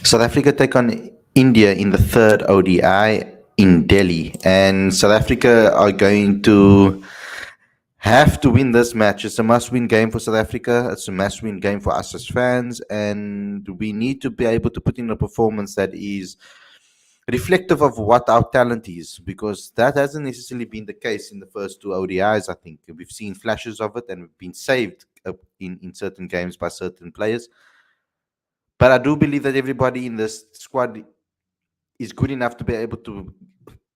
South Africa take on India in the third ODI in Delhi, and South Africa are going to have to win this match. It's a must-win game for South Africa. It's a must-win game for us as fans, and we need to be able to put in a performance that is reflective of what our talent is, because that hasn't necessarily been the case in the first two ODIs. I think we've seen flashes of it, and we've been saved in certain games by certain players. But I do believe that everybody in this squad is good enough to be able to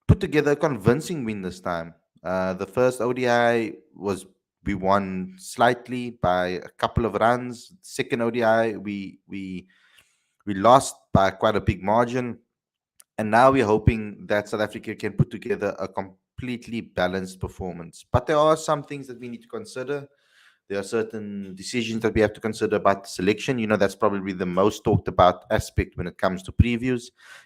put together a convincing win this time. The first ODI was we won slightly by a couple of runs. Second ODI we lost by quite a big margin, and now we're hoping that South Africa can put together a completely balanced performance. But there are some things that we need to consider. There are certain decisions that we have to consider about the selection. That's probably the most talked about aspect when it comes to previews,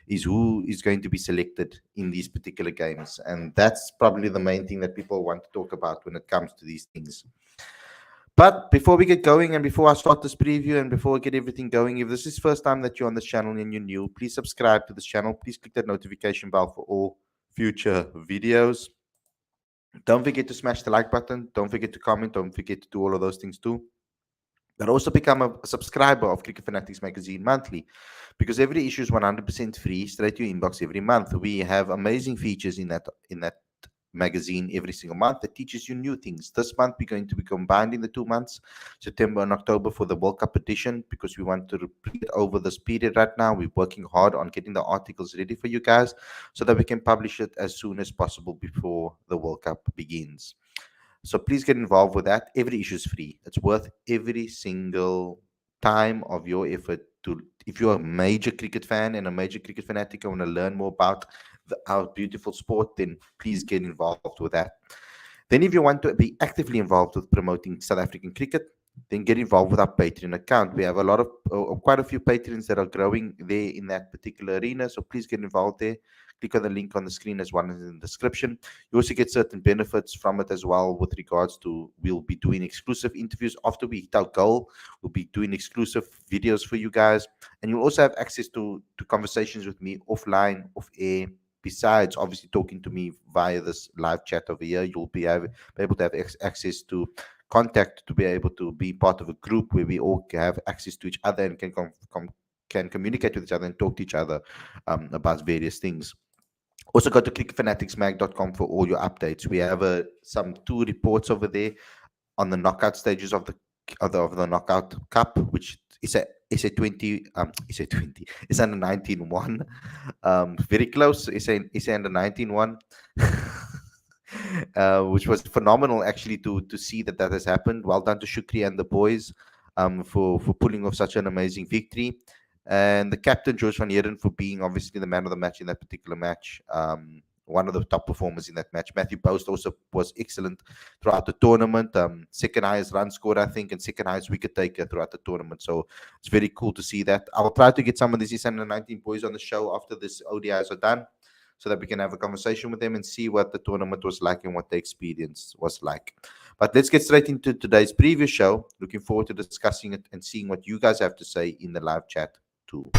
is who is going to be selected in these particular games. And that's probably the main thing that people want to talk about when it comes to these things. But before we get going, and before I start this preview, and before I get everything going, if this is the first time that you're on this channel and you're new, please subscribe to this channel. Please click that notification bell for all future videos. Don't forget to smash the like button. Don't forget to comment. Don't forget to do all of those things too. But also become a subscriber of Cricket Fanatics Magazine monthly, because every issue is 100% free, straight to your inbox every month. We have amazing features in that magazine every single month that teaches you new things. This month we're going to be combining the 2 months, September and October, for the World Cup edition, because we want to get over this period right now. We're working hard on getting the articles ready for you guys so that we can publish it as soon as possible before the World Cup begins. So please get involved with that. Every issue is free. It's worth every single time of your effort. To If you're a major cricket fan and a major cricket fanatic and want to learn more about our beautiful sport, then please get involved with that. Then if you want to be actively involved with promoting South African cricket, then get involved with our Patreon account. We have a lot of quite a few patrons that are growing there in that particular arena. So please get involved there. Click on the link on the screen as well as in the description. You also get certain benefits from it as well, with regards to, we'll be doing exclusive interviews after we hit our goal. We'll be doing exclusive videos for you guys, and you'll also have access to conversations with me offline, off air. Besides obviously talking to me via this live chat over here, you'll be able to have access to contact, to be able to be part of a group where we all have access to each other and can communicate with each other and talk to each other about various things. Also, go to clickfanaticsmag.com for all your updates. We have some two reports over there on the knockout stages of the knockout cup, which is a SA20, SA20, it's under 19 one. Very close. It's under 19 one. Which was phenomenal actually to see that has happened. Well done to Shukri and the boys for pulling off such an amazing victory, and the captain George van Heerden for being obviously the man of the match in that particular match. One of the top performers in that match. Matthew Post also was excellent throughout the tournament. Second highest run scorer, I think, and second highest wicket taker throughout the tournament. So it's very cool to see that. I will try to get some of these under-19 boys on the show after this ODIs are done, so that we can have a conversation with them and see what the tournament was like and what the experience was like. But let's get straight into today's preview show. Looking forward to discussing it and seeing what you guys have to say in the live chat too.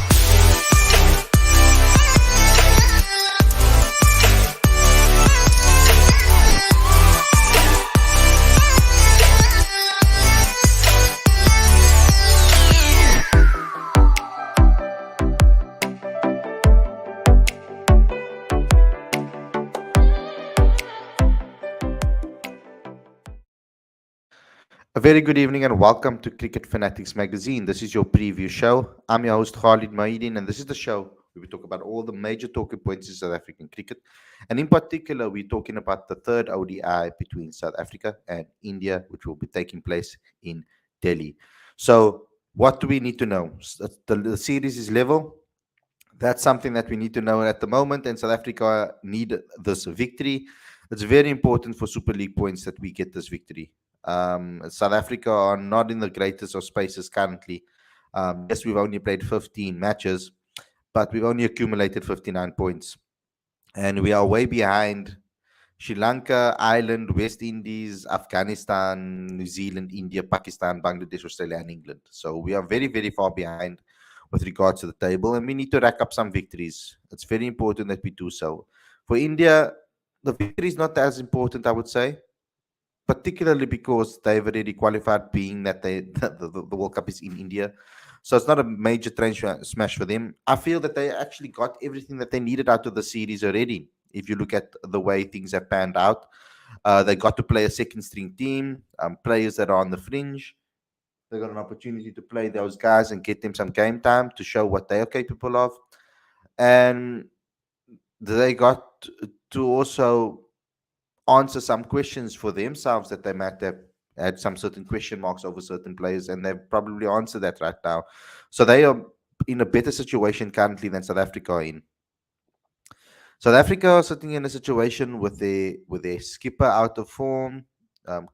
A very good evening and welcome to Cricket Fanatics Magazine. This is your preview show. I'm your host Khalid, and this is the show where we talk about all the major talking points in South African cricket. And in particular, we're talking about the third ODI between South Africa and India, which will be taking place in Delhi. So what do we need to know? The series is level. That's something that we need to know at the moment, and South Africa need this victory. It's very important for Super League points that we get this victory. South Africa are not in the greatest of spaces currently. Yes, we've only played 15 matches, but we've only accumulated 59 points. And we are way behind Sri Lanka, Ireland, West Indies, Afghanistan, New Zealand, India, Pakistan, Bangladesh, Australia, and England. So we are very, very far behind with regards to the table, and we need to rack up some victories. It's very important that we do so. For India, the victory is not as important, I would say, particularly because they've already qualified, being that the World Cup is in India. So it's not a major train smash for them. I feel that they actually got everything that they needed out of the series already. If you look at the way things have panned out, they got to play a second string team, players that are on the fringe. They got an opportunity to play those guys and get them some game time to show what they are capable of. And they got to also answer some questions for themselves that they might have had some certain question marks over certain players, and they've probably answered that right now. So they are in a better situation currently than South Africa are in. South Africa are sitting in a situation with their skipper out of form,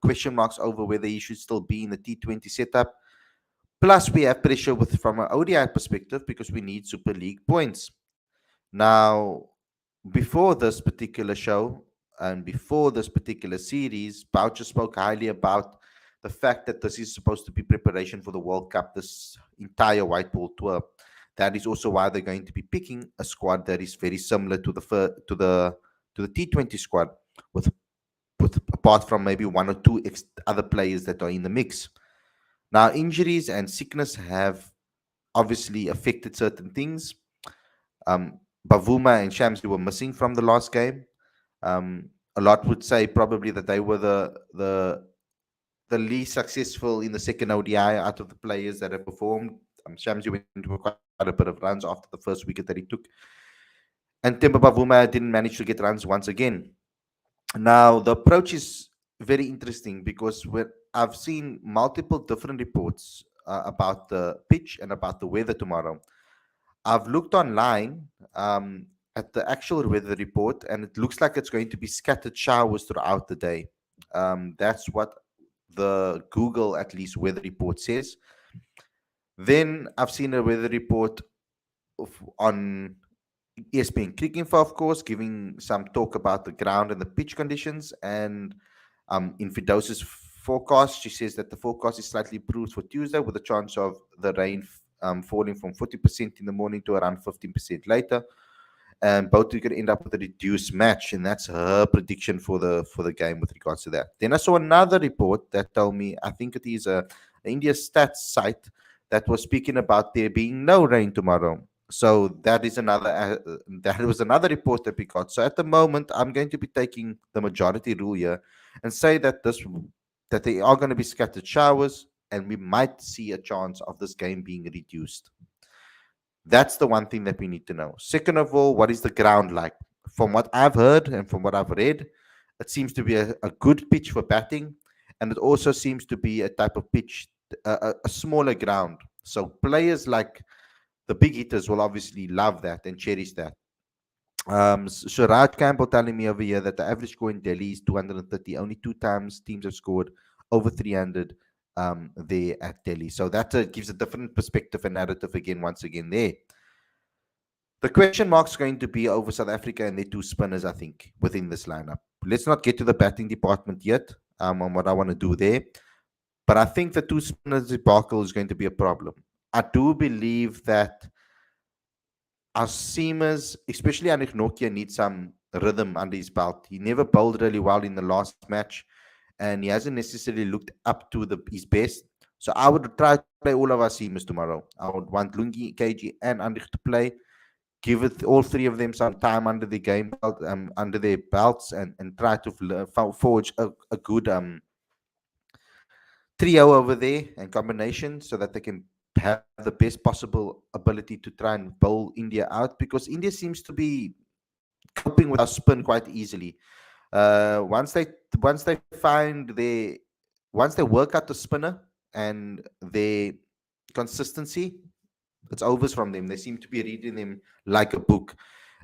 question marks over whether he should still be in the T20 setup. Plus, we have pressure from an ODI perspective because we need Super League points. Now, before this particular show and before this particular series, Boucher spoke highly about the fact that this is supposed to be preparation for the World Cup, this entire white ball tour. That is also why they're going to be picking a squad that is very similar to the T20 squad, with apart from maybe one or two other players that are in the mix. Now, injuries and sickness have obviously affected certain things. Bavuma and Shamsi were missing from the last game. A lot would say probably that they were the least successful in the second ODI out of the players that have performed. Shamsi went into quite a bit of runs after the first wicket that he took. And Temba Bavuma didn't manage to get runs once again. Now, the approach is very interesting because I've seen multiple different reports about the pitch and about the weather tomorrow. I've looked online at the actual weather report, and it looks like it's going to be scattered showers throughout the day. That's what the Google, at least, weather report says. Then I've seen a weather report on ESPN Cricinfo, of course, giving some talk about the ground and the pitch conditions. And in Fidos's forecast, she says that the forecast is slightly improved for Tuesday, with a chance of the rain falling from 40% in the morning to around 15% later. And both are going to end up with a reduced match, and that's her prediction for the game with regards to that. Then I saw another report that told me, I think it is a India Stats site, that was speaking about there being no rain tomorrow. So that is another that was another report that we got. So at the moment, I'm going to be taking the majority rule here and say that that they are going to be scattered showers, and we might see a chance of this game being reduced. That's the one thing that we need to know. Second of all, what is the ground like? From what I've heard and from what I've read, it seems to be a good pitch for batting, and it also seems to be a type of pitch, a smaller ground. So players like the big hitters will obviously love that and cherish that. So Raj Campbell telling me over here that the average score in Delhi is 230. Only two times teams have scored over 300 there at Delhi. So that gives a different perspective and narrative again, once again there. The question mark is going to be over South Africa and their two spinners, I think, within this lineup. Let's not get to the batting department yet on what I want to do there. But I think the two spinners debacle is going to be a problem. I do believe that our seamers, especially Anik Nokia, need some rhythm under his belt. He never bowled really well in the last match, and he hasn't necessarily looked up to his best. So I would try to play all of our seamers tomorrow. I would want Lungi, KG, and Andik to play. Give it all three of them some time under the game belt, under their belts, and try to forge a good trio over there and combination, so that they can have the best possible ability to try and bowl India out, because India seems to be coping with our spin quite easily. Once they find once they work out the spinner and their consistency, it's overs from them. They seem to be reading them like a book.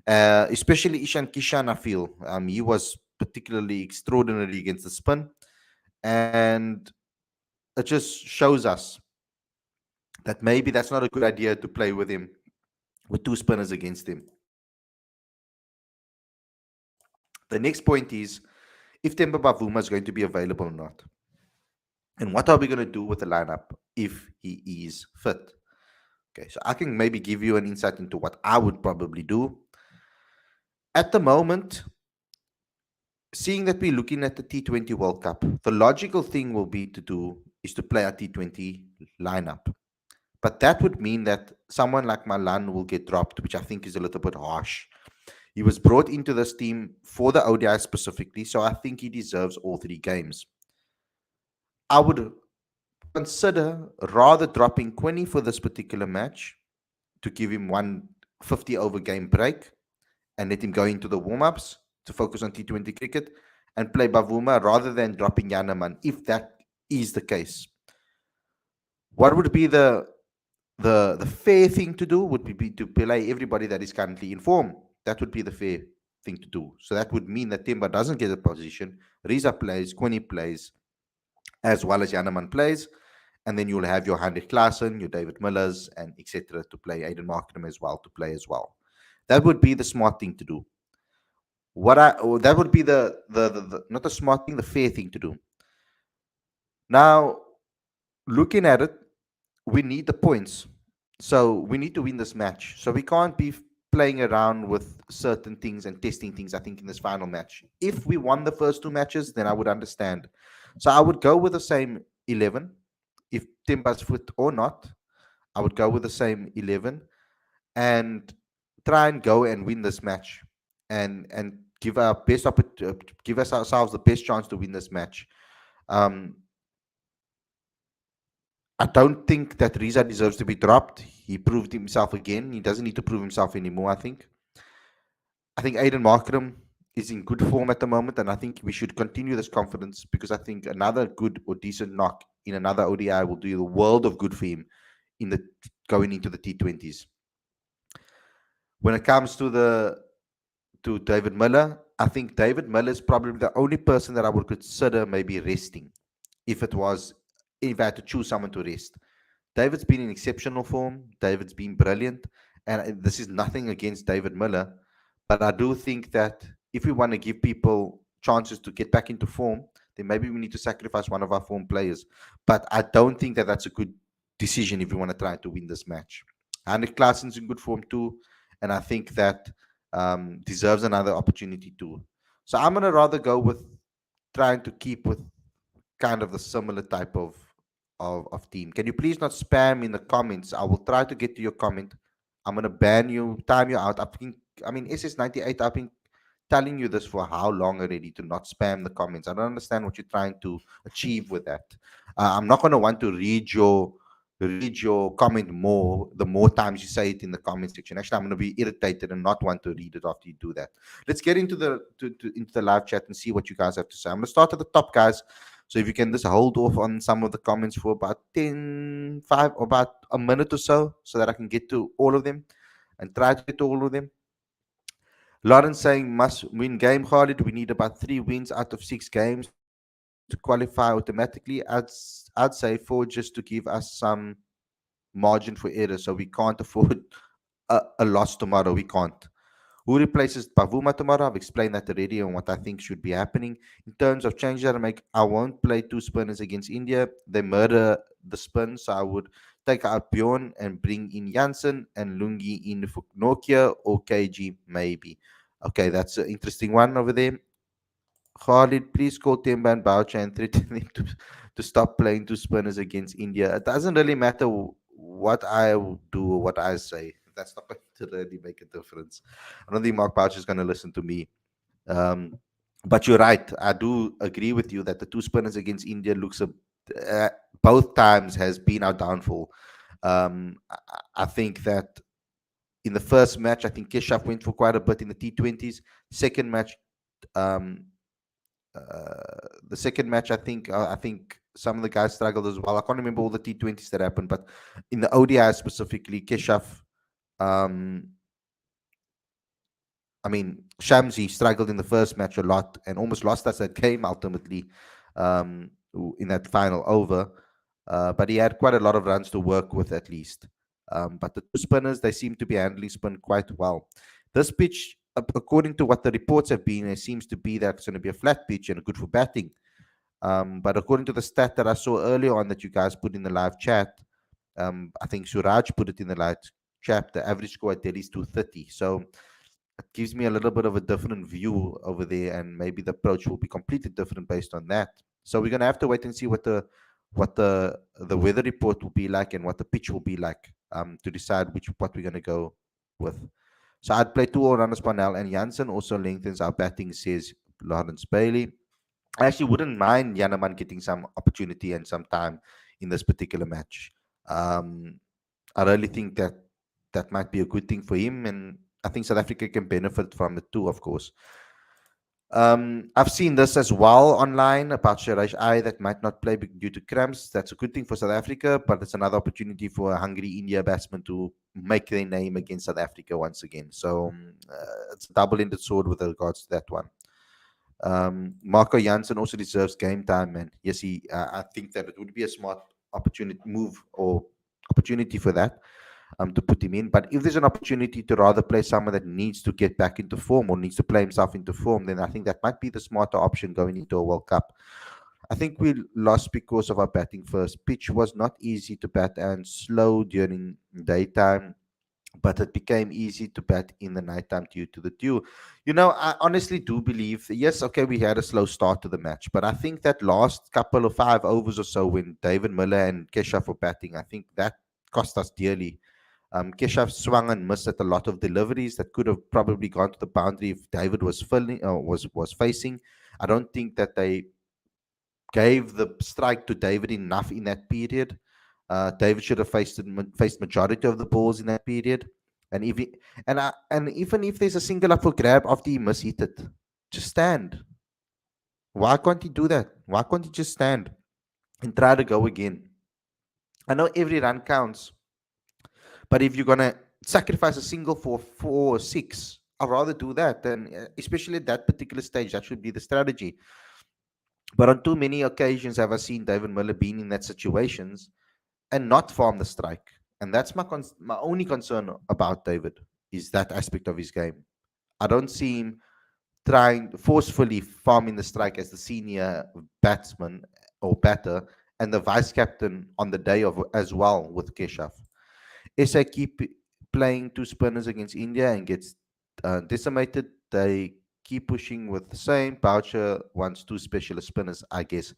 Especially Ishan Kishan, I feel he was particularly extraordinary against the spin, and it just shows us that maybe that's not a good idea to play with him with two spinners against him. The next point is if Temba Bavuma is going to be available or not. And what are we going to do with the lineup if he is fit? Okay, so I can maybe give you an insight into what I would probably do. At the moment, seeing that we're looking at the T20 World Cup, the logical thing will be to do is to play a T20 lineup. But that would mean that someone like Malan will get dropped, which I think is a little bit harsh. He was brought into this team for the ODI specifically, so I think he deserves all three games. I would consider rather dropping Quinny for this particular match to give him 150 over game break and let him go into the warm ups to focus on T20 cricket and play Bavuma rather than dropping Yanaman, if that is the case. What would be the fair thing to do would be to play everybody that is currently in form. That would be the fair thing to do. So that would mean that Timba doesn't get a position, Riza plays, Quinny plays, as well as Yanaman plays, and then you'll have your Hendrik Klaassen, your David Millers, and etc. to play, Aiden Markham as well to play as well. That would be the smart thing to do. That would be the not the smart thing, the fair thing to do. Now, looking at it, we need the points. So we need to win this match. So we can't be playing around with certain things and testing things, I think, in this final match. If we won the first two matches, then I would understand. So I would go with the same 11. If Timba's fit or not, I would go with the same 11 and try and go and win this match and give our give us ourselves the best chance to win this match. Um, I don't think that Riza deserves to be dropped. He proved himself again. He doesn't need to prove himself anymore, I think. I think Aiden Markram is in good form at the moment, and I think we should continue this confidence because I think another good or decent knock in another ODI will do the world of good for him in the going into the T20s. When it comes to David Miller, I think David Miller is probably the only person that I would consider maybe resting if I had to choose someone to rest. David's been in exceptional form. David's been brilliant. And this is nothing against David Miller. But I do think that if we want to give people chances to get back into form, then maybe we need to sacrifice one of our form players. But I don't think that that's a good decision if we want to try to win this match. Hendrik Klaassen's in good form too. And I think that deserves another opportunity too. So I'm going to rather go with trying to keep with kind of the similar type of team. Can you please not spam in the comments? I will try to get to your comment. I'm gonna ban you, time you out. I mean, SS98. I've been telling you this for how long already to not spam the comments. I don't understand what you're trying to achieve with that. I'm not gonna want to read your comment more the more times you say it in the comment section. Actually, I'm gonna be irritated and not want to read it after you do that. Let's get into into the live chat and see what you guys have to say. I'm gonna start at the top, guys. So if you can just hold off on some of the comments for about 5, about a minute or so that I can get to all of them and try to get to all of them. Lawrence saying must win game, Khalid. We need about 3 wins out of 6 games to qualify automatically. I'd say 4 just to give us some margin for error. So we can't afford a loss tomorrow. We can't. Who replaces Pavuma tomorrow? I've explained that already on what I think should be happening. In terms of changes that I make, I won't play 2 spinners against India. They murder the spin, so I would take out Bjorn and bring in Janssen and Lungi in for Nokia or KG, maybe. Okay, that's an interesting one over there. Khalid, please call Temba and Boucher and threaten them to stop playing 2 spinners against India. It doesn't really matter what I do or what I say. That's not going to really make a difference. I don't think Mark Boucher is going to listen to me. But you're right. I do agree with you that the 2 spinners against India looks both times has been our downfall. I think that in the first match, I think Keshav went for quite a bit in the T20s. Second match, the second match, I think some of the guys struggled as well. I can't remember all the T20s that happened, but in the ODI specifically, Keshav, Shamsi struggled in the first match a lot and almost lost us that game ultimately in that final over. But he had quite a lot of runs to work with at least. But the 2 spinners, they seem to be handling spin quite well. This pitch, according to what the reports have been, it seems to be that it's going to be a flat pitch and good for batting. But according to the stat that I saw earlier on that you guys put in the live chat, I think Suraj put it in the light chat. The average score at Delhi is 230. So it gives me a little bit of a different view over there, and maybe the approach will be completely different based on that. So we're gonna have to wait and see what the weather report will be like and what the pitch will be like, to decide what we're gonna go with. So I'd play two all-rounders, Parnell and Janssen. Also lengthens our batting, says Lawrence Bailey. I actually wouldn't mind Yanaman getting some opportunity and some time in this particular match. Um, I really think that that might be a good thing for him, and I think South Africa can benefit from it too, of course. I've seen this as well online about Shiraj I that might not play due to cramps. That's a good thing for South Africa, but it's another opportunity for a hungry India batsman to make their name against South Africa once again. So it's a double-ended sword with regards to that one. Marco Janssen also deserves game time, man. Yes, I think that it would be a smart opportunity move or opportunity for that, to put him in. But if there's an opportunity to rather play someone that needs to get back into form or needs to play himself into form, then I think that might be the smarter option going into a World Cup. I think we lost because of our batting first. Pitch was not easy to bat and slow during daytime, but it became easy to bat in the nighttime due to the dew. I honestly do believe, yes, okay, we had a slow start to the match, but I think that last couple of 5 overs or so when David Miller and Keshav were batting, I think that cost us dearly. Keshav swung and missed at a lot of deliveries that could have probably gone to the boundary if David was filling was facing. I don't think that they gave the strike to David enough in that period. David should have faced majority of the balls in that period. And if he, and even if there's a single up for grab after he mishit it, just stand. Why can't he do that? Why can't he just stand and try to go again? I know every run counts, but if you're gonna sacrifice a single for 4 or 6, I'd rather do that. And especially at that particular stage, that should be the strategy. But on too many occasions have I seen David Miller being in that situations and not farm the strike. And that's my only concern about David is that aspect of his game. I don't see him trying forcefully farming the strike as the senior batsman or batter and the vice captain on the day of as well with Keshav. SA keep playing two spinners against India and gets decimated. They keep pushing with the same. Boucher wants two specialist spinners, I guess.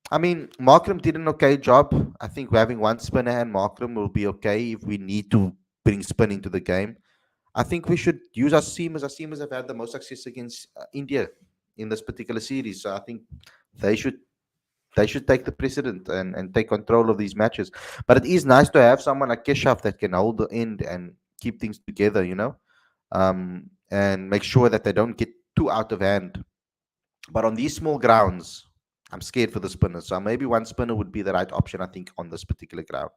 I mean, Markram did an okay job. I think having one spinner and Markram will be okay if we need to bring spin into the game. I think we should use our seamers. Our seamers have had the most success against India in this particular series. So I think they should they should take the precedent and take control of these matches. But it is nice to have someone like Keshav that can hold the end and keep things together, and make sure that they don't get too out of hand. But on these small grounds, I'm scared for the spinners. So maybe one spinner would be the right option, I think, on this particular ground.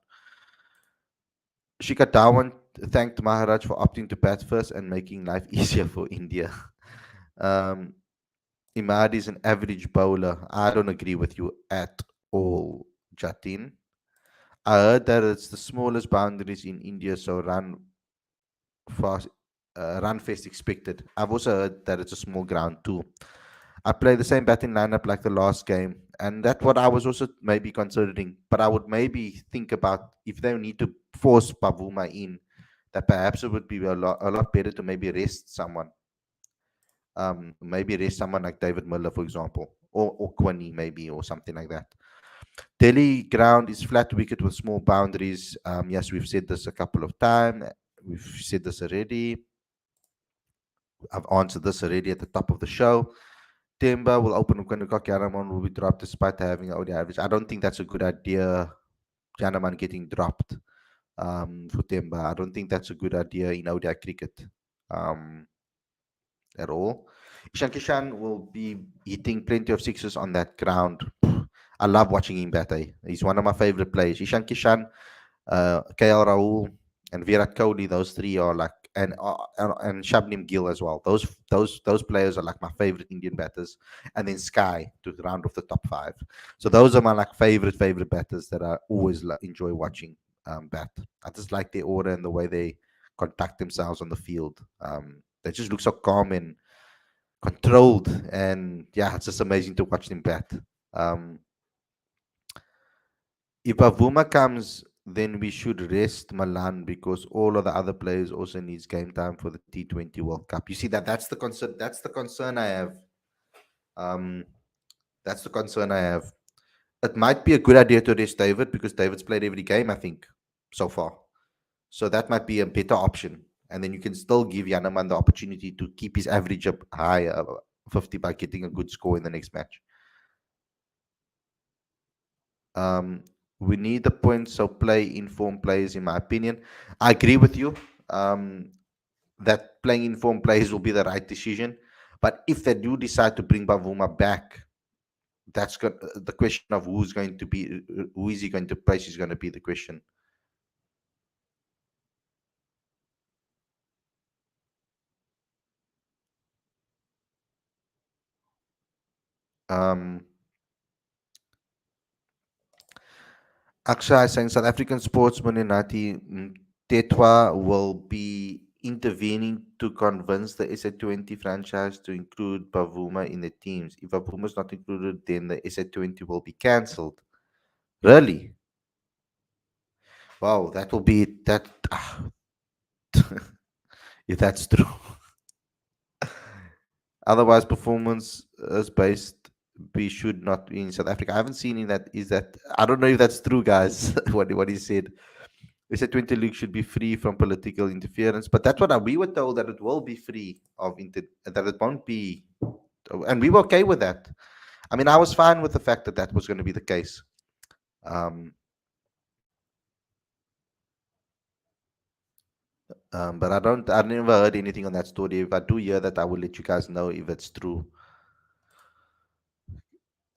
Shikha Dhawan thanked Maharaj for opting to bat first and making life easier for India. Um, Imad is an average bowler. I don't agree with you at all, Jatin. I heard that it's the smallest boundaries in India, so fast, run fast expected. I've also heard that it's a small ground too. I play the same batting lineup like the last game, and that's what I was also maybe considering. But I would maybe think about if they need to force Pavuma in, that perhaps it would be a lot better to maybe rest someone. Maybe rest someone like David Miller, for example, or Quinny maybe, or something like that. Delhi ground is flat wicket with small boundaries. Yes, we've said this a couple of times. We've said this already. I've answered this already at the top of the show. Temba will open when Yanaman will be dropped despite having an ODI average. I don't think that's a good idea. Yanaman getting dropped for Temba. I don't think that's a good idea in ODI cricket at all. Ishan Kishan will be hitting plenty of sixes on that ground. I love watching him bat. He's one of my favorite players. Ishan Kishan, KL Rahul, and Virat Kohli. Those three are like, and Shabnim Gill as well. Those players are like my favorite Indian batters. And then Sky to round off the top 5. So those are my like favorite batters that I always enjoy watching bat. I just like their order and the way they conduct themselves on the field. They just look so calm and controlled, and yeah, it's just amazing to watch them bat. If Pavuma comes then we should rest Milan because all of the other players also needs game time for the T20 World Cup. You see that's the concern. That's the concern I have. Um, that's the concern I have. It might be a good idea to rest David because David's played every game, I think, so far. So that might be a better option. And then you can still give Yanaman the opportunity to keep his average up high, 50, by getting a good score in the next match. Um, we need the points, so play informed players, in my opinion. I agree with you that playing informed players will be the right decision. But if they do decide to bring Bavuma back, that's got the question of who's going to be, who is he going to place is going to be the question. Um, Akshay is saying South African sportsman Inati Tetwa will be intervening to convince the SA20 franchise to include Bavuma in the teams. If Bavuma is not included, then the SA20 will be cancelled. Really? Wow, that will be that. If that's true. Otherwise, performance is based. We should not be in South Africa. I haven't seen in that. Is that I don't know if that's true, guys. What he said. We said 20 league should be free from political interference, but that's what we were told, that it will be free of that it won't be, and we were okay with that. I mean, I was fine with the fact that that was going to be the case. Um, but I never heard anything on that story. If I do hear that, I will let you guys know if it's true.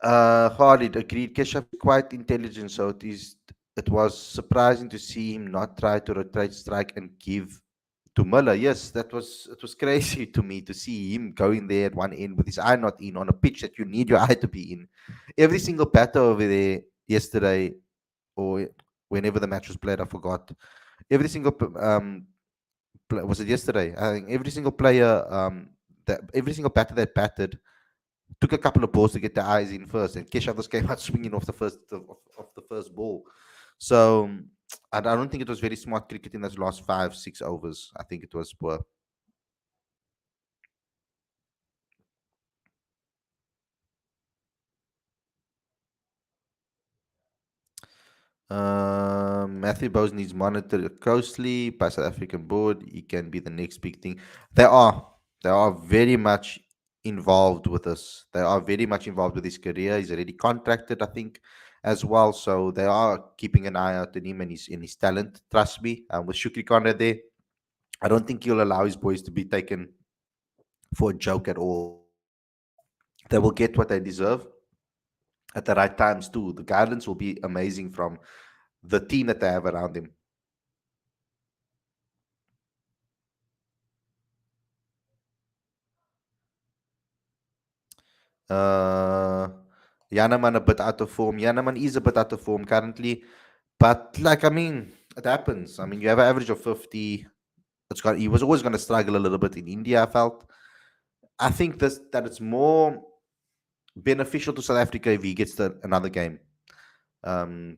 Khalid agreed. Keshav is quite intelligent, so it was surprising to see him not try to rotate strike and give to Muller. Yes, it was crazy to me to see him going there at one end with his eye not in on a pitch that you need your eye to be in. Every single batter over there yesterday, or whenever the match was played, I forgot. Every single was it yesterday? I think every single player, that every single batter that batted took a couple of balls to get their eyes in first, and Keshav came out swinging off off the first ball. So I don't think it was very smart cricket in those last 5, 6 overs. I think it was poor. Matthew Bowes needs monitored closely by South African board. He can be the next big thing. They are. They are very much involved with this. They are very much involved with his career. He's already contracted, I think, as well. So they are keeping an eye out on him and his talent. Trust me. With Shukri Conrad there, I don't think he'll allow his boys to be taken for a joke at all. They will get what they deserve at the right times too. The guidance will be amazing from the team that they have around him. Uh, Yanaman a bit out of form. Yanaman is a bit out of form currently, but like I mean, it happens. I mean, you have an average of 50. He was always going to struggle a little bit in India. I felt. I think that it's more beneficial to South Africa if he gets another game,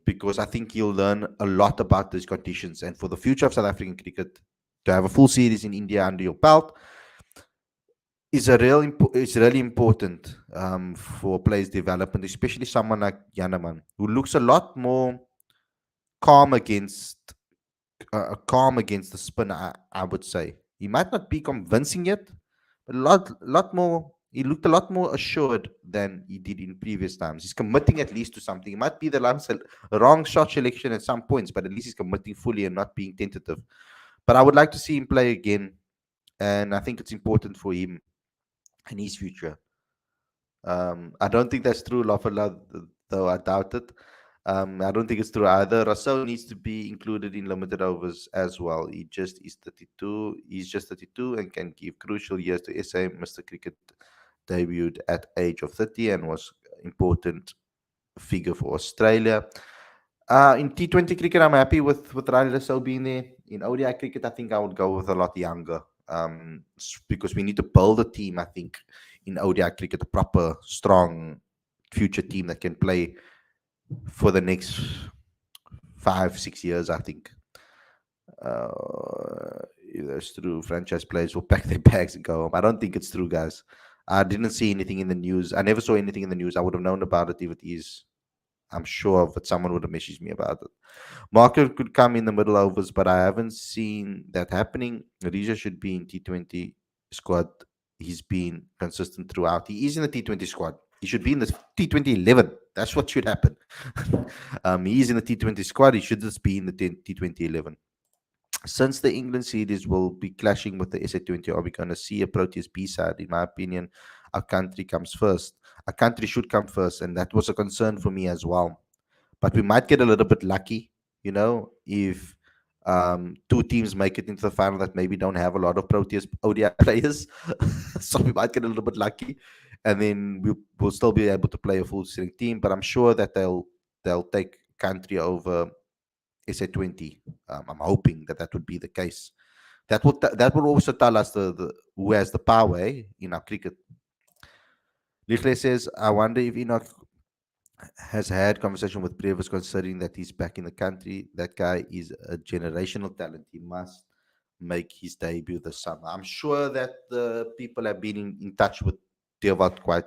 because I think he'll learn a lot about these conditions, and for the future of South African cricket, to have a full series in India under your belt is really important for players' development, especially someone like Yanaman, who looks a lot more calm against calm against the spin. I would say he might not be convincing yet, but lot more. He looked a lot more assured than he did in previous times. He's committing at least to something. It might be the wrong shot selection at some points, but at least he's committing fully and not being tentative. But I would like to see him play again, and I think it's important for him and his future. I don't think that's true, Lafala, though I doubt it. I don't think it's true either. Russell needs to be included in limited overs as well. He just is 32. He's just 32 and can give crucial years to SA. Mr. Cricket debuted at age of 30 and was important figure for Australia. In T20 cricket, I'm happy with Riley Russell being there. In ODI cricket, I think I would go with a lot younger, because we need to build a team, I think, in ODI cricket, a proper, strong future team that can play for the next 5 6 years, I think. If that's true, franchise players will pack their bags and go home. I don't think it's true, guys. I didn't see anything in the news. I never saw anything in the news. I would have known about it if it is. I'm sure of it. Someone would have messaged me about it. Market could come in the middle overs, but I haven't seen that happening. Rija should be in T20 squad. He's been consistent throughout. He is in the T20 squad. He should be in the T20 11. That's what should happen. He is in the T20 squad. He should just be in the T20 11. Since the England series will be clashing with the SA20, are we going to see a Proteas B side? In my opinion, our country comes first. Our country should come first, and that was a concern for me as well. But we might get a little bit lucky, if two teams make it into the final that maybe don't have a lot of Proteas ODI players. So we might get a little bit lucky, and then we'll still be able to play a full strength team. But I'm sure that they'll take country over SA20. I'm hoping that that would be the case. That will also tell us the who has the power in our cricket. Lichle says, I wonder if Enoch has had conversation with Previs considering that he's back in the country. That guy is a generational talent. He must make his debut this summer. I'm sure that the people have been in touch with Dewald quite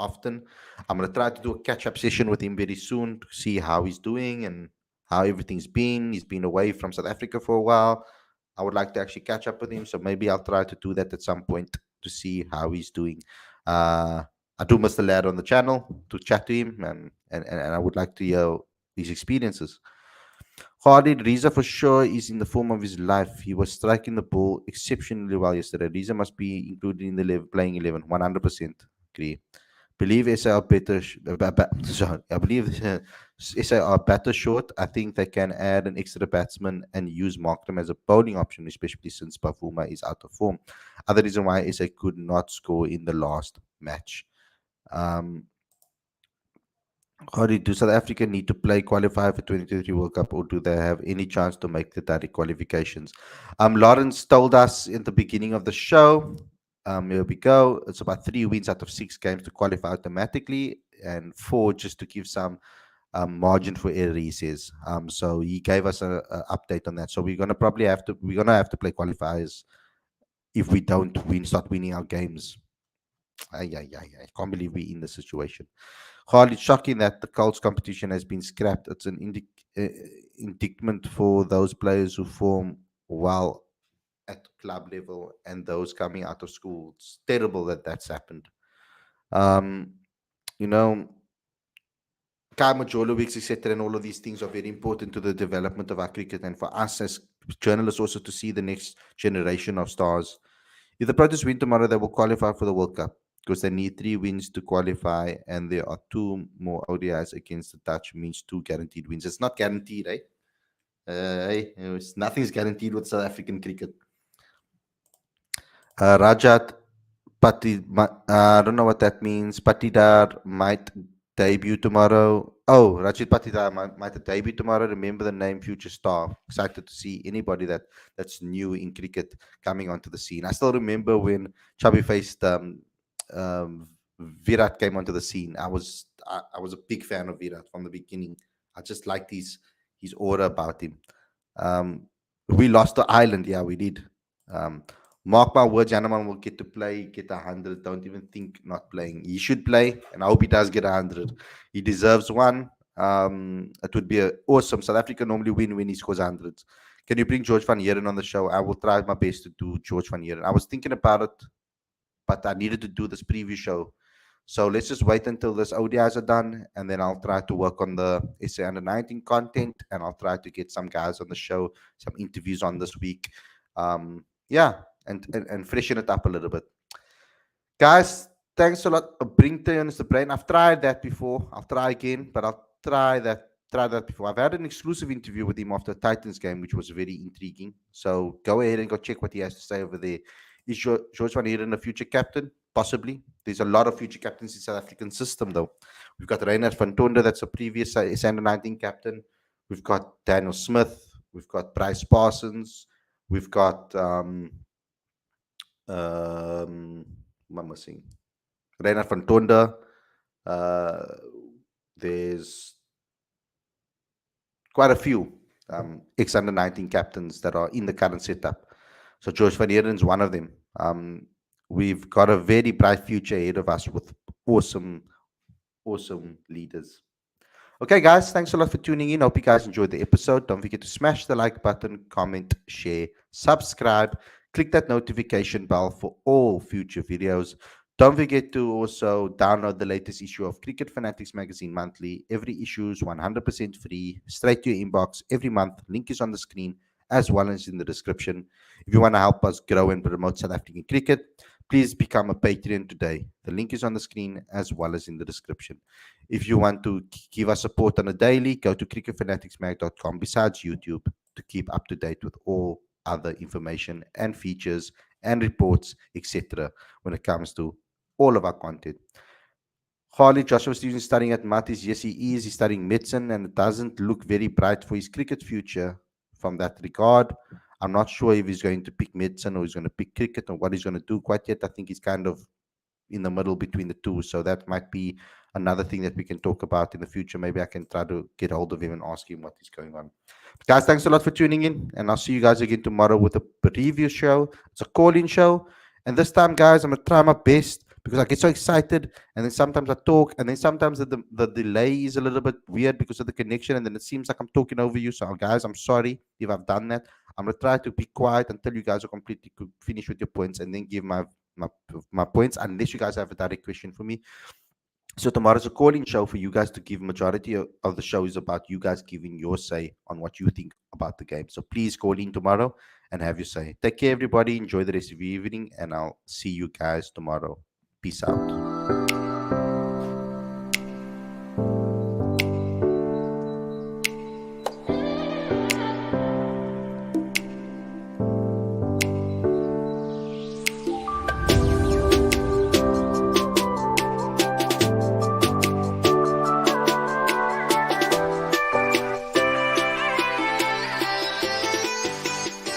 often. I'm going to try to do a catch up session with him very soon to see how he's doing and how everything's been. He's been away from South Africa for a while. I would like to actually catch up with him. So maybe I'll try to do that at some point to see how he's doing. I do miss the lad on the channel to chat to him, and I would like to hear his experiences. Khalid, Riza for sure is in the form of his life. He was striking the ball exceptionally well yesterday. Riza must be included in the playing 11, 100%. Agree. Believe SA are better. Sorry, I believe SA are better short. I think they can add an extra batsman and use Markram as a bowling option, especially since Bafuma is out of form. Other reason why SA could not score in the last match. Um, do South Africa need to play qualify for 2023 World Cup, or do they have any chance to make the direct qualifications? Lawrence told us in the beginning of the show. Here we go. It's about 3 wins out of 6 games to qualify automatically, and 4 just to give some margin for error. He says. So he gave us a update on that. So we're gonna have to play qualifiers if we don't start winning our games. I can't believe we're in this situation. Hardly shocking that the Colts competition has been scrapped. It's an indictment for those players who form well at club level and those coming out of school. It's terrible that that's happened. Um, you know, Kyle Majolovics, etc., and all of these things are very important to the development of our cricket and for us as journalists also to see the next generation of stars. If the Protests win tomorrow, they will qualify for the World Cup because they need 3 wins to qualify, and there are 2 more ODIs against the Dutch, means 2 guaranteed wins. It's not guaranteed, eh? Nothing's guaranteed with South African cricket. Rajat I don't know what that means. Patidar might debut tomorrow. Oh, Rajat Patidar might debut tomorrow. Remember the name Future Star. Excited to see anybody that's new in cricket coming onto the scene. I still remember when chubby faced Virat came onto the scene. I was a big fan of Virat from the beginning. I just liked his aura about him. We lost the island. Yeah, we did. Um, Mark my words, Janaman will get to play, get 100. Don't even think not playing. He should play, and I hope he does get 100. He deserves one. It would be awesome. South Africa normally win when he scores 100. Can you bring George van Heeren on the show? I will try my best to do George van Heeren. I was thinking about it, but I needed to do this preview show. So let's just wait until this ODIs are done, and then I'll try to work on the SA under 19 content, and I'll try to get some guys on the show, some interviews on this week. Yeah, and freshen it up a little bit. Guys, thanks a lot. Bring turns the brain. I've tried that before. I'll try again, but I'll try that before. I've had an exclusive interview with him after the Titans game, which was very intriguing. So go ahead and go check what he has to say over there. Is George van Heeren a future captain? Possibly. There's a lot of future captains in South African system, though. We've got Reinhard van Tonder, that's a previous under 19 captain. We've got Daniel Smith. We've got Bryce Parsons. We've got what am I saying? Reinhard van Tonder. There's quite a few ex under 19 captains that are in the current setup. So George Van Eerden's one of them. We've got a very bright future ahead of us with awesome, awesome leaders. Okay, guys, thanks a lot for tuning in. Hope you guys enjoyed the episode. Don't forget to smash the like button, comment, share, subscribe, click that notification bell for all future videos. Don't forget to also download the latest issue of Cricket Fanatics magazine monthly. Every issue is 100% free, straight to your inbox every month. Link is on the screen as well as in the description. If you want to help us grow and promote South African cricket, please become a Patreon today. The link is on the screen as well as in the description. If you want to give us support on a daily, go to cricketfanaticsmag.com besides YouTube to keep up to date with all other information and features and reports, etc. when it comes to all of our content. Khalid Joshua Stevenson studying at Matis. Yes, he is. He's studying medicine, and it doesn't look very bright for his cricket future from that regard. I'm not sure if he's going to pick medicine or he's going to pick cricket or what he's going to do quite yet. I think he's kind of in the middle between the two. So that might be another thing that we can talk about in the future. Maybe I can try to get hold of him and ask him what is going on. But guys, thanks a lot for tuning in, and I'll see you guys again tomorrow with a review show. It's a call-in show, and this time, guys, I'm gonna try my best because I get so excited, and then sometimes I talk, and then sometimes the delay is a little bit weird because of the connection, and then it seems like I'm talking over you. So, guys, I'm sorry if I've done that. I'm gonna try to be quiet until you guys are completely finished with your points, and then give my, my points, unless you guys have a direct question for me. So tomorrow's a calling show for you guys to give. Majority of the show is about you guys giving your say on what you think about the game. So please call in tomorrow and have your say. Take care, everybody. Enjoy the rest of your evening, and I'll see you guys tomorrow. Peace out.